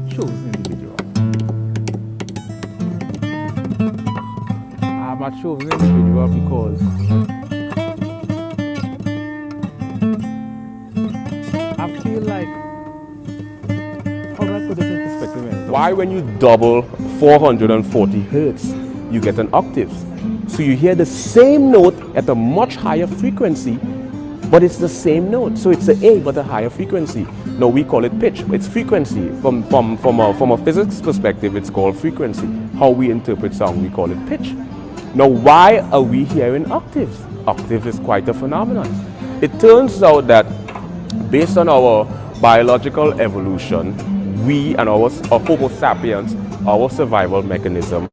chosen individual. I'm a chosen individual because I feel like, how do I put this in perspective? Why when you double 440 hertz, you get an octave? So you hear the same note at a much higher frequency, but it's the same note. So it's the A, but a higher frequency. Now we call it pitch. It's frequency. From a physics perspective, it's called frequency. How we interpret sound, we call it pitch. Now why are we hearing octaves? Octave is quite a phenomenon. It turns out that based on our biological evolution, we and our Homo sapiens, our survival mechanism